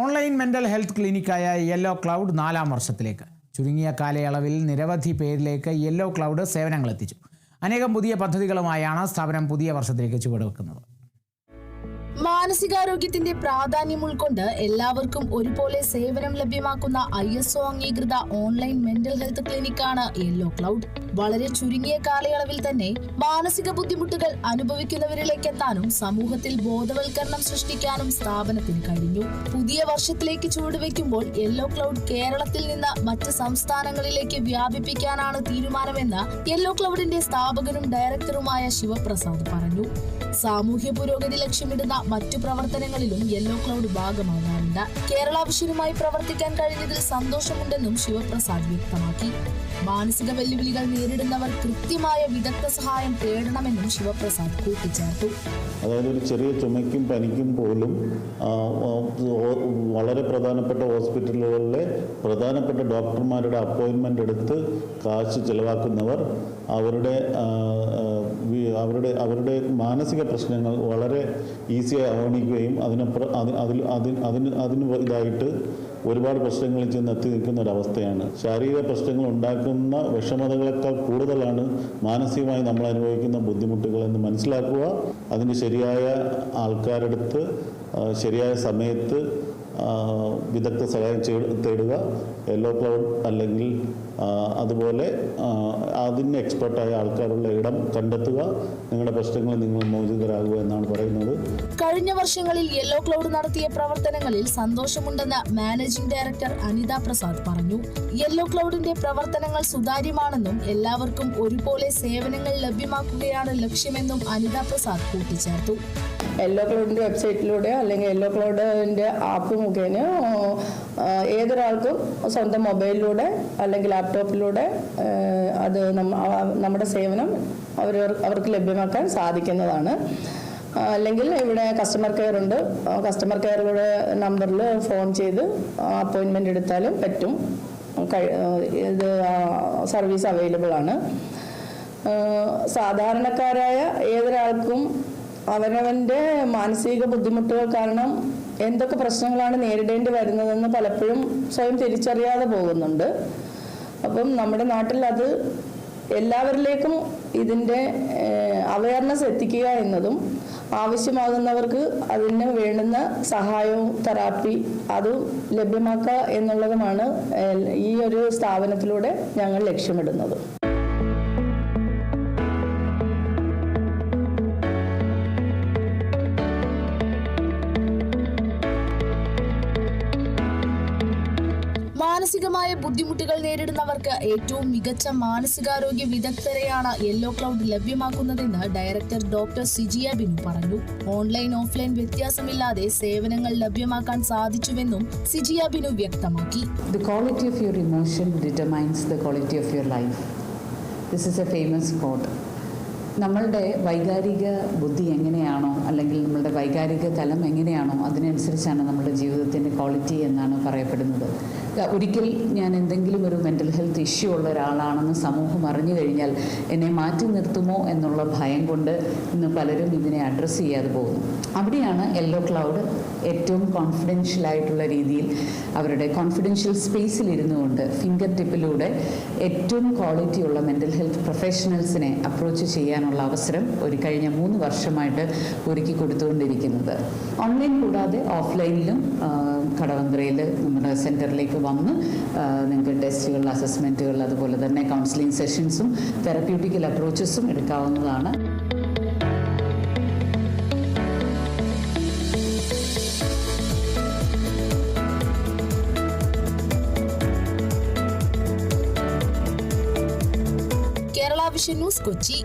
Online mental health ക്ലിനിക്കായ yellow cloud 4-ാം വർഷത്തിലേക്ക്. ചുരുങ്ങിയ കാലയളവിൽ നിരവധി പേരിലേക്ക് യെല്ലോ ക്ലൗഡ് സേവനങ്ങൾ എത്തിച്ചു. അനേകം പുതിയ പദ്ധതികളുമായാണ് സ്ഥാപനം പുതിയ വർഷത്തിലേക്ക് ചുവടുവെക്കുന്നത്. മാനസികാരോഗ്യത്തിന്റെ പ്രാധാന്യം ഉൾക്കൊണ്ട് എല്ലാവർക്കും ഒരുപോലെ സേവനം ലഭ്യമാക്കുന്ന ISO അംഗീകൃത ഓൺലൈൻ മെന്റൽ ഹെൽത്ത് ക്ലിനിക്കാണ് യെല്ലോ ക്ലൗഡ്. വളരെ ചുരുങ്ങിയ കാലയളവിൽ തന്നെ മാനസിക ബുദ്ധിമുട്ടുകൾ അനുഭവിക്കുന്നവരിലേക്ക് എത്താനും സമൂഹത്തിൽ ബോധവൽക്കരണം സൃഷ്ടിക്കാനും സ്ഥാപനത്തിന് കഴിഞ്ഞു. പുതിയ വർഷത്തിലേക്ക് ചുവടുവെക്കുമ്പോൾ യെല്ലോ ക്ലൗഡ് കേരളത്തിൽ നിന്ന് മറ്റ് സംസ്ഥാനങ്ങളിലേക്ക് വ്യാപിപ്പിക്കാനാണ് തീരുമാനമെന്ന് യെല്ലോ ക്ലൗഡിന്റെ സ്ഥാപകനും ഡയറക്ടറുമായ ശിവപ്രസാദ് പറഞ്ഞു. സാമൂഹ്യ പുരോഗതി ലക്ഷ്യമിടുന്ന മറ്റു പ്രവർത്തനങ്ങളിലും യെല്ലോ ക്ലൗഡ് ഭാഗമാകാറുണ്ട്. കേരള വിഷനുമായി പ്രവർത്തിക്കാൻ കഴിഞ്ഞതിൽ സന്തോഷമുണ്ടെന്നും ശിവപ്രസാദ് വ്യക്തമാക്കി. മാനസിക വെല്ലുവിളികൾ നേരിടുന്നവർ കൃത്യമായ വിദഗ്ധ സഹായം തേടണമെന്നും ശിവപ്രസാദ് കൂട്ടിച്ചേർത്തു. അതായത് ഒരു ചെറിയ ചുമയ്ക്കും പനിക്കും പോലും വളരെ പ്രധാനപ്പെട്ട ഹോസ്പിറ്റലുകളിലെ പ്രധാനപ്പെട്ട ഡോക്ടർമാരുടെ അപ്പോയിൻമെൻ്റ് എടുത്ത് കാശ് ചിലവാക്കുന്നവർ അവരുടെ മാനസിക പ്രശ്നങ്ങൾ വളരെ ഈസിയായി അവഗണിക്കുകയും അതിന് ഇതായിട്ട് ഒരുപാട് പ്രശ്നങ്ങളിൽ ചെന്ന് എത്തി നിൽക്കുന്ന ഒരവസ്ഥയാണ്. ശാരീരിക പ്രശ്നങ്ങൾ ഉണ്ടാക്കുന്ന വിഷമതകളെക്കാൾ കൂടുതലാണ് മാനസികമായി നമ്മൾ അനുഭവിക്കുന്ന ബുദ്ധിമുട്ടുകൾ എന്ന് മനസ്സിലാക്കുക. അതിന് ശരിയായ ആൾക്കാരെടുത്ത് ശരിയായ സമയത്ത് വിദഗ്ധ സഹായം തേടുക. യെല്ലോ ക്ലൗഡ് അല്ലെങ്കിൽ അതുപോലെ അതിന് എക്സ്പെർട്ടായ ആൾക്കാരുള്ള ഇടം കണ്ടെത്തുക. നിങ്ങളുടെ പ്രശ്നങ്ങൾ നിങ്ങൾ മോചിതരാകുക എന്നാണ് പറയുന്നത്. കഴിഞ്ഞ വർഷങ്ങളിൽ യെല്ലോ ക്ലൗഡ് നടത്തിയ പ്രവർത്തനങ്ങളിൽ സന്തോഷമുണ്ടെന്ന് മാനേജിംഗ് ഡയറക്ടർ അനിത പ്രസാദ് പറഞ്ഞു. യെല്ലോ ക്ലൗഡിന്റെ പ്രവർത്തനങ്ങൾ സുതാര്യമാണെന്നും എല്ലാവർക്കും ഒരുപോലെ സേവനങ്ങൾ ലഭ്യമാക്കുകയാണ് ലക്ഷ്യമെന്നും അനിത പ്രസാദ് കൂട്ടിച്ചേർത്തു. യെല്ലോ ക്ലൗഡിൻ്റെ വെബ്സൈറ്റിലൂടെ അല്ലെങ്കിൽ യെല്ലോ ക്ലൗഡിൻ്റെ ആപ്പ് മുഖേന ഏതൊരാൾക്കും സ്വന്തം മൊബൈലിലൂടെ അല്ലെങ്കിൽ ലാപ്ടോപ്പിലൂടെ അത് നമ്മുടെ സേവനം അവർക്ക് ലഭ്യമാക്കാൻ സാധിക്കുന്നതാണ്. അല്ലെങ്കിൽ ഇവിടെ കസ്റ്റമർ കെയർ ഉണ്ട്. കസ്റ്റമർ കെയറിലൂടെ നമ്പറിൽ ഫോൺ ചെയ്ത് അപ്പോയിൻമെൻ്റ് എടുത്താലും പറ്റും. ഇത് സർവീസ് അവൈലബിൾ ആണ്. സാധാരണക്കാരായ ഏതൊരാൾക്കും അവനവൻ്റെ മാനസിക ബുദ്ധിമുട്ടുകൾ കാരണം എന്തൊക്കെ പ്രശ്നങ്ങളാണ് നേരിടേണ്ടി വരുന്നതെന്ന് പലപ്പോഴും സ്വയം തിരിച്ചറിയാതെ പോകുന്നുണ്ട്. അപ്പം നമ്മുടെ നാട്ടിൽ അത് എല്ലാവരിലേക്കും ഇതിൻ്റെ അവയർനെസ് എത്തിക്കുക എന്നതും ആവശ്യമാകുന്നവർക്ക് അതിന് വേണ്ടുന്ന സഹായവും തെറാപ്പി അതും ലഭ്യമാക്കുക എന്നുള്ളതുമാണ് ഈ ഒരു സ്ഥാപനത്തിലൂടെ ഞങ്ങൾ ലക്ഷ്യമിടുന്നത്. മാനസികമായ ബുദ്ധിമുട്ടുകൾ നേരിടുന്നവർക്ക് ഏറ്റവും മികച്ച മാനസികാരോഗ്യ വിദഗ്ധരെയാണ് യെല്ലോ ക്ലൗഡ് ലഭ്യമാക്കുന്നതെന്ന് ഡയറക്ടർ ഡോക്ടർ സിജിയ ബിനു പറഞ്ഞു. ഓൺലൈൻ ഓഫ്ലൈൻ വ്യത്യാസമില്ലാതെ സേവനങ്ങൾ ലഭ്യമാക്കാൻ സാധിച്ചുവെന്നും സിജിയ ബിനു വ്യക്തമാക്കി. The quality of your emotion determines the quality of your life. This is a famous quote. നമ്മളുടെ വൈകാരിക ബുദ്ധി എങ്ങനെയാണോ അല്ലെങ്കിൽ നമ്മളുടെ വൈകാരിക തലം എങ്ങനെയാണോ അതിനനുസരിച്ചാണ് നമ്മുടെ ജീവിതത്തിൻ്റെ ക്വാളിറ്റി എന്നാണ് പറയപ്പെടുന്നത്. ഒരിക്കൽ ഞാൻ എന്തെങ്കിലും ഒരു മെൻ്റൽ ഹെൽത്ത് ഇഷ്യൂ ഉള്ള ഒരാളാണെന്ന് സമൂഹം അറിഞ്ഞു കഴിഞ്ഞാൽ എന്നെ മാറ്റി നിർത്തുമോ എന്നുള്ള ഭയം കൊണ്ട് ഇന്ന് പലരും ഇതിനെ അഡ്രസ്സ് ചെയ്യാതെ പോകുന്നു. അവിടെയാണ് യെല്ലോ ക്ലൗഡ് ഏറ്റവും കോൺഫിഡൻഷ്യലായിട്ടുള്ള രീതിയിൽ അവരുടെ കോൺഫിഡൻഷ്യൽ സ്പേസിലിരുന്നു കൊണ്ട് ഫിംഗർ ടിപ്പിലൂടെ ഏറ്റവും ക്വാളിറ്റിയുള്ള മെൻ്റൽ ഹെൽത്ത് പ്രൊഫഷണൽസിനെ അപ്രോച്ച് ചെയ്യാനുള്ള അവസരം കഴിഞ്ഞ 3 വർഷമായിട്ട് ഒരുക്കി കൊടുത്തുകൊണ്ടിരിക്കുന്നത്. ഓൺലൈൻ കൂടാതെ ഓഫ്ലൈനിലും കടവന്ത്രയിൽ നമ്മുടെ സെൻറ്ററിലേക്ക് വന്ന് നിങ്ങൾക്ക് ടെസ്റ്റുകൾ, അസസ്മെൻറ്റുകൾ, അതുപോലെ തന്നെ കൗൺസിലിംഗ് സെഷൻസും തെറപ്യൂട്ടിക്കൽ അപ്രോച്ചസും എടുക്കാവുന്നതാണ്. Kerala vision news, Kochi.